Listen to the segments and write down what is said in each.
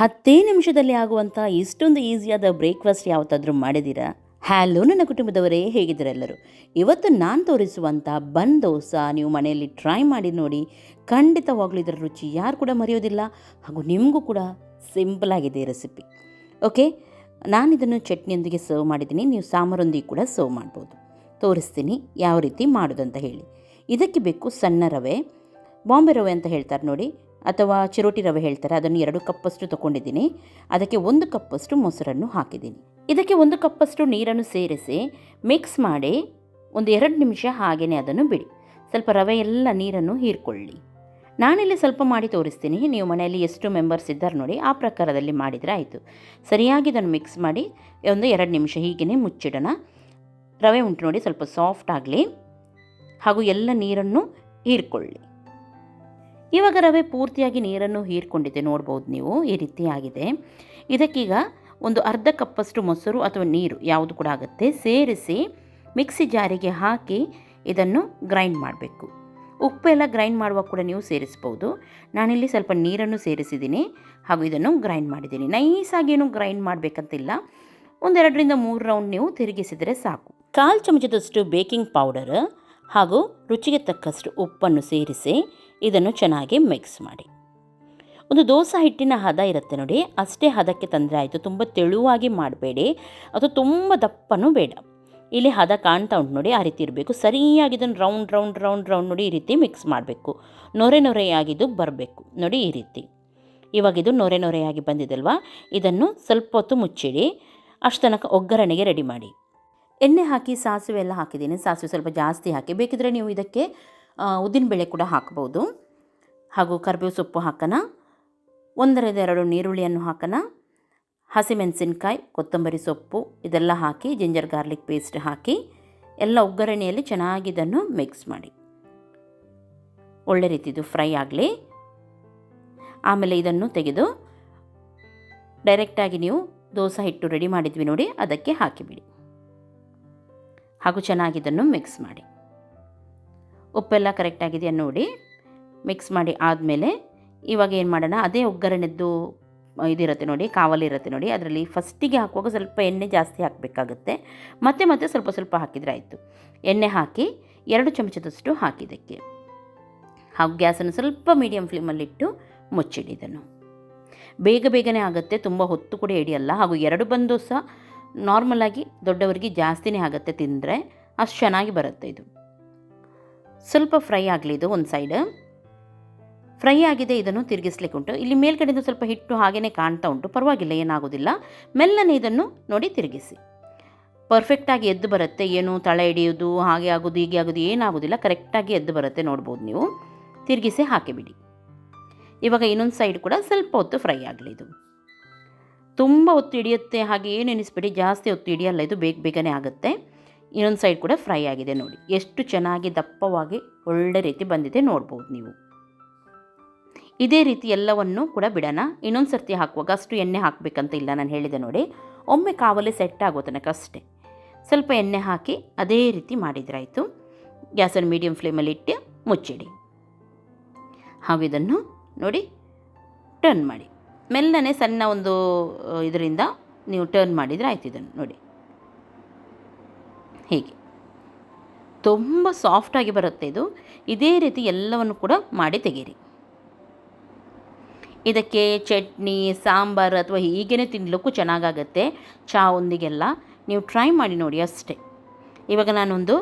10 ನಿಮಿಷದಲ್ಲಿ ಆಗುವಂಥ ಇಷ್ಟೊಂದು ಈಸಿಯಾದ ಬ್ರೇಕ್ಫಾಸ್ಟ್ ಯಾವತ್ತಾದರೂ ಮಾಡಿದ್ದೀರಾ? ಹ್ಯಾಲೋ ನನ್ನ ಕುಟುಂಬದವರೇ, ಹೇಗಿದ್ದೀರೆಲ್ಲರೂ? ಇವತ್ತು ನಾನು ತೋರಿಸುವಂಥ ಬನ್ ದೋಸೆ ನೀವು ಮನೆಯಲ್ಲಿ ಟ್ರೈ ಮಾಡಿ ನೋಡಿ. ಖಂಡಿತವಾಗ್ಲೂ ಇದರ ರುಚಿ ಯಾರು ಕೂಡ ಮರೆಯೋದಿಲ್ಲ, ಹಾಗೂ ನಿಮಗೂ ಕೂಡ ಸಿಂಪಲ್ ಆಗಿದೆ ಈ ರೆಸಿಪಿ. ಓಕೆ, ನಾನು ಇದನ್ನು ಚಟ್ನಿಯೊಂದಿಗೆ ಸರ್ವ್ ಮಾಡಿದ್ದೀನಿ. ನೀವು ಸಾಂಬಾರೊಂದಿಗೆ ಕೂಡ ಸರ್ವ್ ಮಾಡ್ಬೋದು. ತೋರಿಸ್ತೀನಿ ಯಾವ ರೀತಿ ಮಾಡೋದಂತ ಹೇಳಿ. ಇದಕ್ಕೆ ಬೇಕು ಸಣ್ಣ ರವೆ, ಬಾಂಬೆ ರವೆ ಅಂತ ಹೇಳ್ತಾರೆ ನೋಡಿ, ಅಥವಾ ಚಿರೋಟಿ ರವೆ ಹೇಳ್ತಾರೆ. ಅದನ್ನು 2 ಕಪ್ಪಷ್ಟು ತೊಗೊಂಡಿದ್ದೀನಿ. ಅದಕ್ಕೆ 1 ಕಪ್ಪಷ್ಟು ಮೊಸರನ್ನು ಹಾಕಿದ್ದೀನಿ. ಇದಕ್ಕೆ 1 ಕಪ್ಪಷ್ಟು ನೀರನ್ನು ಸೇರಿಸಿ ಮಿಕ್ಸ್ ಮಾಡಿ ಒಂದು 2 ನಿಮಿಷ ಹಾಗೆಯೇ ಅದನ್ನು ಬಿಡಿ. ಸ್ವಲ್ಪ ರವೆ ಎಲ್ಲ ನೀರನ್ನು ಹೀರ್ಕೊಳ್ಳಿ. ನಾನಿಲ್ಲಿ ಸ್ವಲ್ಪ ಮಾಡಿ ತೋರಿಸ್ತೀನಿ. ನೀವು ಮನೆಯಲ್ಲಿ ಎಷ್ಟು ಮೆಂಬರ್ಸ್ ಇದ್ದಾರೆ ನೋಡಿ, ಆ ಪ್ರಕಾರದಲ್ಲಿ ಮಾಡಿದರೆ ಆಯಿತು. ಸರಿಯಾಗಿ ಇದನ್ನು ಮಿಕ್ಸ್ ಮಾಡಿ ಒಂದು 2 ನಿಮಿಷ ಹೀಗೇ ಮುಚ್ಚಿಡೋಣ. ರವೆ ಉಂಟು ನೋಡಿ, ಸ್ವಲ್ಪ ಸಾಫ್ಟ್ ಆಗಲಿ ಹಾಗೂ ಎಲ್ಲ ನೀರನ್ನು ಹೀರ್ಕೊಳ್ಳಿ. ಇವಾಗ ರವೆ ಪೂರ್ತಿಯಾಗಿ ನೀರನ್ನು ಹೀರ್ಕೊಂಡಿದೆ, ನೋಡ್ಬೋದು ನೀವು, ಈ ರೀತಿ ಆಗಿದೆ. ಇದಕ್ಕೀಗ ಒಂದು ಅರ್ಧ ಕಪ್ಪಷ್ಟು ಮೊಸರು ಅಥವಾ ನೀರು ಯಾವುದು ಕೂಡ ಆಗುತ್ತೆ ಸೇರಿಸಿ ಮಿಕ್ಸಿ ಜಾರಿಗೆ ಹಾಕಿ ಇದನ್ನು ಗ್ರೈಂಡ್ ಮಾಡಬೇಕು. ಉಪ್ಪೆಲ್ಲ ಗ್ರೈಂಡ್ ಮಾಡುವಾಗ ಕೂಡ ನೀವು ಸೇರಿಸ್ಬೋದು. ನಾನಿಲ್ಲಿ ಸ್ವಲ್ಪ ನೀರನ್ನು ಸೇರಿಸಿದ್ದೀನಿ ಹಾಗೂ ಇದನ್ನು ಗ್ರೈಂಡ್ ಮಾಡಿದ್ದೀನಿ. ನೈಸಾಗೇನು ಗ್ರೈಂಡ್ ಮಾಡಬೇಕಂತಿಲ್ಲ, ಒಂದು 2ರಿಂದ 3 ರೌಂಡ್ ನೀವು ತಿರುಗಿಸಿದರೆ ಸಾಕು. 1/4 ಚಮಚದಷ್ಟು ಬೇಕಿಂಗ್ ಪೌಡರ್ ಹಾಗೂ ರುಚಿಗೆ ತಕ್ಕಷ್ಟು ಉಪ್ಪನ್ನು ಸೇರಿಸಿ ಇದನ್ನು ಚೆನ್ನಾಗಿ ಮಿಕ್ಸ್ ಮಾಡಿ. ಒಂದು ದೋಸೆ ಹಿಟ್ಟಿನ ಹದ ಇರುತ್ತೆ ನೋಡಿ, ಅಷ್ಟೇ ಹದಕ್ಕೆ ತಂದರೆ ಆಯಿತು. ತುಂಬ ತೆಳುವಾಗಿ ಮಾಡಬೇಡಿ, ಅದು ತುಂಬ ದಪ್ಪನೂ ಬೇಡ. ಇಲ್ಲಿ ಹದ ಕಾಣ್ತಾ ಉಂಟು ನೋಡಿ, ಆ ರೀತಿ ಇರಬೇಕು. ಸರಿಯಾಗಿ ಇದನ್ನು ರೌಂಡ್ ರೌಂಡ್ ರೌಂಡ್ ರೌಂಡ್ ನೋಡಿ ಈ ರೀತಿ ಮಿಕ್ಸ್ ಮಾಡಬೇಕು. ನೊರೆ ನೊರೆಯಾಗಿದ್ದು ಬರಬೇಕು ನೋಡಿ, ಈ ರೀತಿ. ಇವಾಗ ಇದು ನೊರೆ ನೊರೆಯಾಗಿ ಬಂದಿದಲ್ವಾ, ಇದನ್ನು ಸ್ವಲ್ಪ ಹೊತ್ತು ಮುಚ್ಚಿಡಿ. ಅಷ್ಟು ತನಕ ಒಗ್ಗರಣೆಗೆ ರೆಡಿ ಮಾಡಿ. ಎಣ್ಣೆ ಹಾಕಿ ಸಾಸಿವೆ ಎಲ್ಲ ಹಾಕಿದ್ದೀನಿ. ಸಾಸಿವೆ ಸ್ವಲ್ಪ ಜಾಸ್ತಿ ಹಾಕಿ, ಬೇಕಿದ್ರೆ ನೀವು ಇದಕ್ಕೆ ಉದ್ದಿನಬೇಳೆ ಕೂಡ ಹಾಕ್ಬೋದು. ಹಾಗೂ ಕರಿಬೇವು ಸೊಪ್ಪು ಹಾಕೋಣ, 1-2 ಈರುಳ್ಳಿಯನ್ನು ಹಾಕೋಣ, ಹಸಿಮೆಣಸಿನ್ಕಾಯಿ, ಕೊತ್ತಂಬರಿ ಸೊಪ್ಪು ಇದೆಲ್ಲ ಹಾಕಿ ಜಿಂಜರ್ ಗಾರ್ಲಿಕ್ ಪೇಸ್ಟ್ ಹಾಕಿ ಎಲ್ಲ ಒಗ್ಗರಣೆಯಲ್ಲಿ ಚೆನ್ನಾಗಿ ಇದನ್ನು ಮಿಕ್ಸ್ ಮಾಡಿ. ಒಳ್ಳೆ ರೀತಿದು ಫ್ರೈ ಆಗಲಿ. ಆಮೇಲೆ ಇದನ್ನು ತೆಗೆದು ಡೈರೆಕ್ಟಾಗಿ ನೀವು ದೋಸೆ ಹಿಟ್ಟು ರೆಡಿ ಮಾಡಿದ್ವಿ ನೋಡಿ, ಅದಕ್ಕೆ ಹಾಕಿಬಿಡಿ ಹಾಗೂ ಚೆನ್ನಾಗಿ ಇದನ್ನು ಮಿಕ್ಸ್ ಮಾಡಿ. ಉಪ್ಪೆಲ್ಲ ಕರೆಕ್ಟಾಗಿದೆಯಾ ನೋಡಿ, ಮಿಕ್ಸ್ ಮಾಡಿ ಆದಮೇಲೆ ಇವಾಗ ಏನು ಮಾಡೋಣ, ಅದೇ ಒಗ್ಗರಣೆದ್ದು ಇದಿರುತ್ತೆ ನೋಡಿ, ಕಾವಲಿರುತ್ತೆ ನೋಡಿ, ಅದರಲ್ಲಿ ಫಸ್ಟಿಗೆ ಹಾಕುವಾಗ ಸ್ವಲ್ಪ ಎಣ್ಣೆ ಜಾಸ್ತಿ ಹಾಕಬೇಕಾಗುತ್ತೆ. ಮತ್ತೆ ಸ್ವಲ್ಪ ಸ್ವಲ್ಪ ಹಾಕಿದರೆ ಆಯಿತು. ಎಣ್ಣೆ ಹಾಕಿ 2 ಚಮಚದಷ್ಟು ಹಾಕಿದ್ದಕ್ಕೆ ಹಾಗೂ ಗ್ಯಾಸನ್ನು ಸ್ವಲ್ಪ ಮೀಡಿಯಮ್ ಫ್ಲೇಮಲ್ಲಿಟ್ಟು ಮುಚ್ಚಿಡಿ. ಇದನ್ನು ಬೇಗನೆ ಆಗುತ್ತೆ, ತುಂಬ ಹೊತ್ತು ಕೂಡ ಹಿಡಿಯಲ್ಲ. ಹಾಗೂ 2 ಬನ್ ದೋಸೆ ನಾರ್ಮಲಾಗಿ ದೊಡ್ಡವರಿಗೆ ಜಾಸ್ತಿನೇ ಆಗುತ್ತೆ, ತಿಂದರೆ ಅಷ್ಟು ಚೆನ್ನಾಗಿ ಬರುತ್ತೆ. ಇದು ಸ್ವಲ್ಪ ಫ್ರೈ ಆಗಲಿ. ಇದು ಒಂದು ಸೈಡ್ ಫ್ರೈ ಆಗಿದೆ, ಇದನ್ನು ತಿರುಗಿಸ್ಲಿಕ್ಕೆ ಉಂಟು. ಇಲ್ಲಿ ಮೇಲ್ಗಡೆಯಿಂದ ಸ್ವಲ್ಪ ಹಿಟ್ಟು ಹಾಗೇ ಕಾಣ್ತಾ ಉಂಟು, ಪರವಾಗಿಲ್ಲ, ಏನಾಗೋದಿಲ್ಲ. ಮೆಲ್ಲನೆ ಇದನ್ನು ನೋಡಿ ತಿರುಗಿಸಿ. ಪರ್ಫೆಕ್ಟಾಗಿ ಎದ್ದು ಬರುತ್ತೆ, ಏನು ತಳ ಹಿಡಿಯೋದು ಹಾಗೆ ಆಗೋದು ಹೀಗೆ ಆಗೋದು ಏನಾಗೋದಿಲ್ಲ, ಕರೆಕ್ಟಾಗಿ ಎದ್ದು ಬರುತ್ತೆ, ನೋಡ್ಬೋದು ನೀವು. ತಿರುಗಿಸಿ ಹಾಕಿಬಿಡಿ. ಇವಾಗ ಇನ್ನೊಂದು ಸೈಡ್ ಕೂಡ ಸ್ವಲ್ಪ ಹೊತ್ತು ಫ್ರೈ ಆಗಲಿ. ಇದು ತುಂಬ ಹೊತ್ತು ಹಿಡಿಯುತ್ತೆ ಹಾಗೆ ಏನು ಎನಿಸ್ಬೇಡಿ, ಜಾಸ್ತಿ ಹೊತ್ತು ಹಿಡಿಯಲ್ಲ, ಇದು ಬೇಗನೆ ಆಗುತ್ತೆ. ಇನ್ನೊಂದು ಸೈಡ್ ಕೂಡ ಫ್ರೈ ಆಗಿದೆ ನೋಡಿ, ಎಷ್ಟು ಚೆನ್ನಾಗಿ ದಪ್ಪವಾಗಿ ಒಳ್ಳೆ ರೀತಿ ಬಂದಿದೆ, ನೋಡ್ಬೋದು ನೀವು. ಇದೇ ರೀತಿ ಎಲ್ಲವನ್ನು ಕೂಡ ಬಿಡೋಣ. ಇನ್ನೊಂದು ಸರ್ತಿ ಹಾಕುವಾಗ ಅಷ್ಟು ಎಣ್ಣೆ ಹಾಕಬೇಕಂತ ಇಲ್ಲ, ನಾನು ಹೇಳಿದೆ ನೋಡಿ. ಒಮ್ಮೆ ಕಾವಲಿ ಸೆಟ್ ಆಗೋ ತನಕ ಅಷ್ಟೇ ಸ್ವಲ್ಪ ಎಣ್ಣೆ ಹಾಕಿ ಅದೇ ರೀತಿ ಮಾಡಿದ್ರಾಯಿತು. ಗ್ಯಾಸನ್ನು ಮೀಡಿಯಮ್ ಫ್ಲೇಮಲ್ಲಿ ಇಟ್ಟು ಮುಚ್ಚಿಡಿ. ಹಾಗೂ ಇದನ್ನು ನೋಡಿ ಟರ್ನ್ ಮಾಡಿ, ಮೆಲ್ಲನೆ ಸಣ್ಣ ಒಂದು ಇದರಿಂದ ನೀವು ಟರ್ನ್ ಮಾಡಿದರೆ ಆಯ್ತು. ಇದನ್ನು ನೋಡಿ ಹೀಗೆ ತುಂಬ ಸಾಫ್ಟಾಗಿ ಬರುತ್ತೆ ಇದು. ಇದೇ ರೀತಿ ಎಲ್ಲವನ್ನು ಕೂಡ ಮಾಡಿ ತೆಗೀರಿ. ಇದಕ್ಕೆ ಚಟ್ನಿ, ಸಾಂಬಾರು ಅಥವಾ ಹೀಗೇ ತಿನ್ನಲಿಕ್ಕೂ ಚೆನ್ನಾಗಾಗತ್ತೆ, ಚಹಾ ಒಂದಿಗೆಲ್ಲ. ನೀವು ಟ್ರೈ ಮಾಡಿ ನೋಡಿ ಅಷ್ಟೇ. ಇವಾಗ ನಾನೊಂದು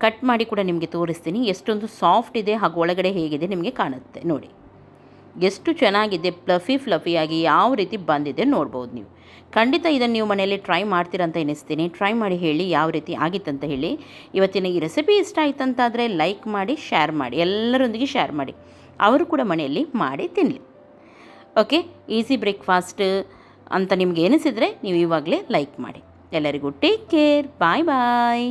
ಕಟ್ ಮಾಡಿ ಕೂಡ ನಿಮಗೆ ತೋರಿಸ್ತೀನಿ, ಎಷ್ಟೊಂದು ಸಾಫ್ಟ್ ಇದೆ ಹಾಗೂ ಒಳಗಡೆ ಹೇಗಿದೆ ನಿಮಗೆ ಕಾಣುತ್ತೆ ನೋಡಿ. ಎಷ್ಟು ಚೆನ್ನಾಗಿದೆ, ಫ್ಲಫಿಯಾಗಿ ಯಾವ ರೀತಿ ಬಂದಿದೆ ನೋಡ್ಬೋದು ನೀವು. ಖಂಡಿತ ಇದನ್ನು ನೀವು ಮನೆಯಲ್ಲಿ ಟ್ರೈ ಮಾಡ್ತೀರಂತ ಎನಿಸ್ತೀನಿ. ಟ್ರೈ ಮಾಡಿ ಹೇಳಿ ಯಾವ ರೀತಿ ಆಗಿತ್ತಂತ ಹೇಳಿ. ಇವತ್ತಿನ ಈ ರೆಸಿಪಿ ಇಷ್ಟ ಆಯ್ತಂತಾದರೆ ಲೈಕ್ ಮಾಡಿ, ಶೇರ್ ಮಾಡಿ, ಎಲ್ಲರೊಂದಿಗೆ ಶೇರ್ ಮಾಡಿ, ಅವರು ಕೂಡ ಮನೆಯಲ್ಲಿ ಮಾಡಿ ತಿನ್ನಲಿ. ಓಕೆ, ಈಸಿ ಬ್ರೇಕ್ಫಾಸ್ಟ್ ಅಂತ ನಿಮಗೆ ಎನಿಸಿದರೆ ನೀವು ಇವಾಗಲೇ ಲೈಕ್ ಮಾಡಿ. ಎಲ್ಲರಿಗೂ ಟೇಕ್ ಕೇರ್, ಬಾಯ್ ಬಾಯ್.